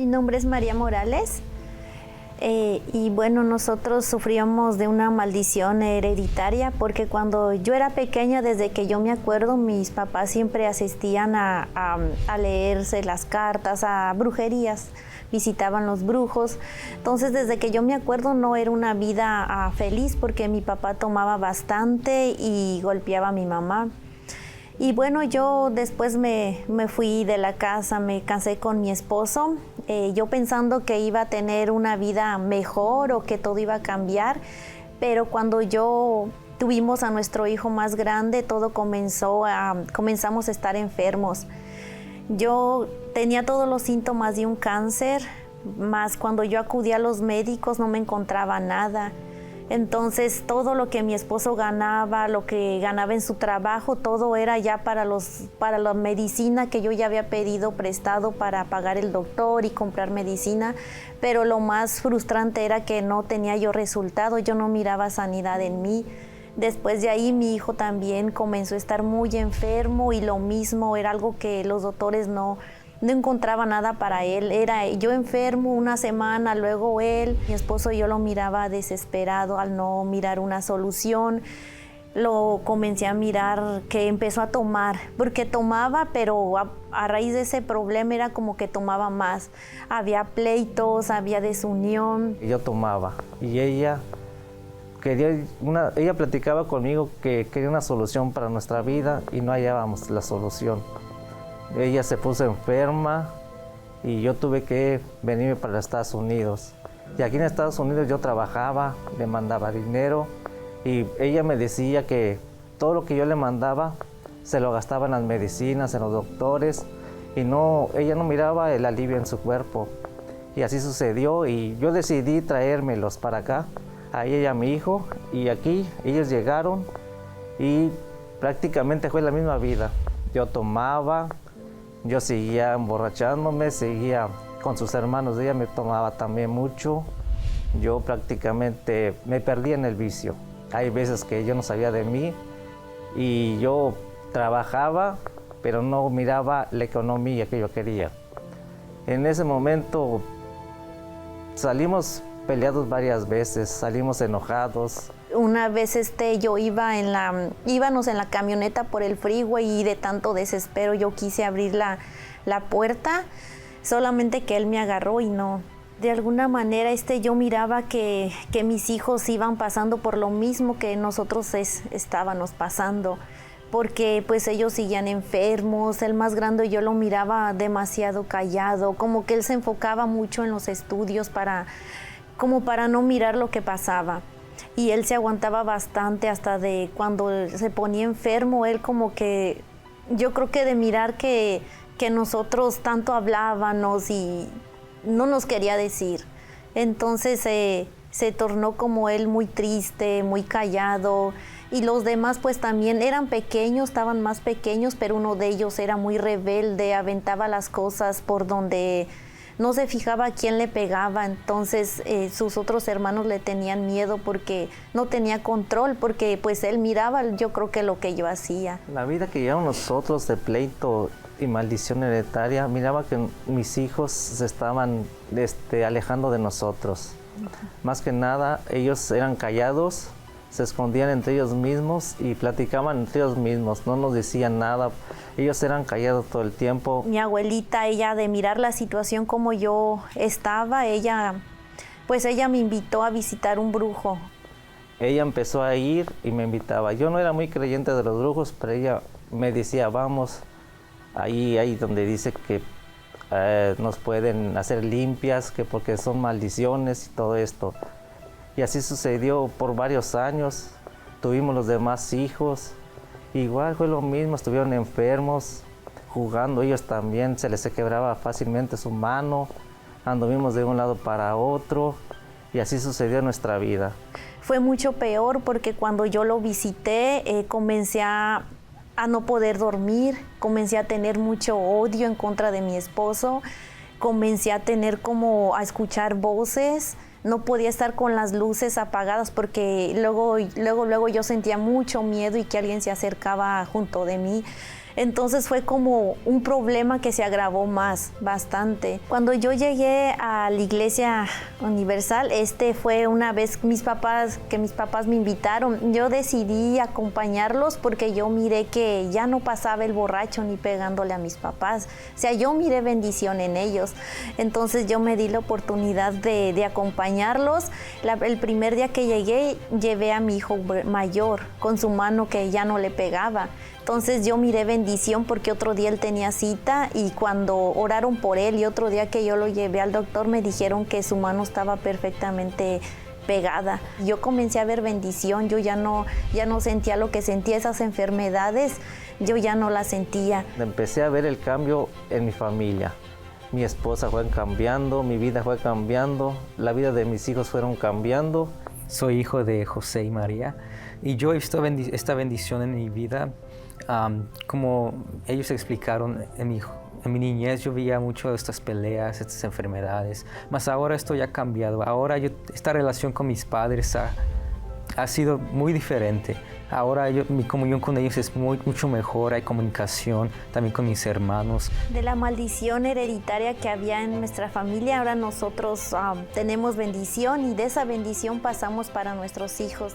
Mi nombre es María Morales y bueno, nosotros sufríamos de una maldición hereditaria porque cuando yo era pequeña, desde que yo me acuerdo, mis papás siempre asistían a leerse las cartas, a brujerías, visitaban los brujos. Entonces, desde que yo me acuerdo, no era una vida feliz porque mi papá tomaba bastante y golpeaba a mi mamá. Y bueno, yo después me fui de la casa, me casé con mi esposo, yo pensando que iba a tener una vida mejor o que todo iba a cambiar, pero cuando tuvimos a nuestro hijo más grande, todo comenzamos a estar enfermos. Yo tenía todos los síntomas de un cáncer, más cuando yo acudí a los médicos no me encontraba nada. Entonces todo lo que mi esposo ganaba, lo que ganaba en su trabajo, todo era ya para la medicina que yo ya había pedido prestado para pagar el doctor y comprar medicina, pero lo más frustrante era que no tenía yo resultado, yo no miraba sanidad en mí. Después de ahí mi hijo también comenzó a estar muy enfermo y lo mismo, era algo que los doctores no encontraba nada para él. Era yo enfermo una semana, luego él. Mi esposo, yo lo miraba desesperado al no mirar una solución. Lo comencé a mirar que empezó a tomar, porque tomaba, pero a raíz de ese problema era como que tomaba más. Había pleitos, había desunión. Yo tomaba y ella platicaba conmigo que quería una solución para nuestra vida y no hallábamos la solución. Ella se puso enferma y yo tuve que venirme para Estados Unidos. Y aquí en Estados Unidos yo trabajaba, le mandaba dinero y ella me decía que todo lo que yo le mandaba se lo gastaba en las medicinas, en los doctores y ella no miraba el alivio en su cuerpo. Y así sucedió y yo decidí traérmelos para acá, a ella y a mi hijo, y aquí ellos llegaron y prácticamente fue la misma vida. Yo tomaba, yo seguía emborrachándome, seguía con sus hermanos, ella me tomaba también mucho. Yo prácticamente me perdí en el vicio. Hay veces que yo no sabía de mí y yo trabajaba, pero no miraba la economía que yo quería. En ese momento salimos peleados varias veces, salimos enojados. Una vez yo íbamos en la camioneta por el freeway y de tanto desespero yo quise abrir la puerta, solamente que él me agarró y no. De alguna manera yo miraba que mis hijos iban pasando por lo mismo que nosotros estábamos pasando, porque pues ellos seguían enfermos. El más grande yo lo miraba demasiado callado, como que él se enfocaba mucho en los estudios como para no mirar lo que pasaba. Y él se aguantaba bastante hasta de cuando se ponía enfermo, él como que, yo creo que de mirar que nosotros tanto hablábamos y no nos quería decir. Entonces se tornó como él muy triste, muy callado. Y los demás pues también eran pequeños, estaban más pequeños, pero uno de ellos era muy rebelde, aventaba las cosas por donde no se fijaba a quién le pegaba. Entonces sus otros hermanos le tenían miedo porque no tenía control, porque pues él miraba, yo creo que lo que yo hacía. La vida que llevamos nosotros de pleito y maldición hereditaria, miraba que mis hijos se estaban alejando de nosotros. Más que nada, ellos eran callados, se escondían entre ellos mismos y platicaban entre ellos mismos, no nos decían nada. Ellos eran callados todo el tiempo. Mi abuelita, ella de mirar la situación como yo estaba, ella me invitó a visitar un brujo. Ella empezó a ir y me invitaba. Yo no era muy creyente de los brujos, pero ella me decía, vamos, ahí donde dice que nos pueden hacer limpias, que porque son maldiciones y todo esto. Y así sucedió por varios años. Tuvimos los demás hijos. Igual fue lo mismo, estuvieron enfermos, jugando, ellos también, se les quebraba fácilmente su mano, anduvimos de un lado para otro y así sucedió en nuestra vida. Fue mucho peor porque cuando yo lo visité comencé a no poder dormir, comencé a tener mucho odio en contra de mi esposo, comencé a escuchar voces, no podía estar con las luces apagadas porque luego yo sentía mucho miedo y que alguien se acercaba junto de mí. Entonces fue como un problema que se agravó más, bastante. Cuando yo llegué a la Iglesia Universal, fue una vez que mis papás me invitaron. Yo decidí acompañarlos porque yo miré que ya no pasaba el borracho ni pegándole a mis papás. O sea, yo miré bendición en ellos. Entonces yo me di la oportunidad de acompañarlos. El primer día que llegué, llevé a mi hijo mayor con su mano que ya no le pegaba. Entonces yo miré bendición porque otro día él tenía cita y cuando oraron por él y otro día que yo lo llevé al doctor me dijeron que su mano estaba perfectamente pegada. Yo comencé a ver bendición, yo ya no sentía lo que sentía, esas enfermedades, yo ya no las sentía. Empecé a ver el cambio en mi familia. Mi esposa fue cambiando, mi vida fue cambiando, la vida de mis hijos fueron cambiando. Soy hijo de José y María y yo he visto esta bendición en mi vida. Como ellos explicaron, en mi niñez yo veía mucho de estas peleas, estas enfermedades, mas ahora esto ya ha cambiado. Ahora esta relación con mis padres ha sido muy diferente. Ahora mi comunión con ellos es mucho mejor, hay comunicación también con mis hermanos. De la maldición hereditaria que había en nuestra familia, ahora nosotros tenemos bendición y de esa bendición pasamos para nuestros hijos.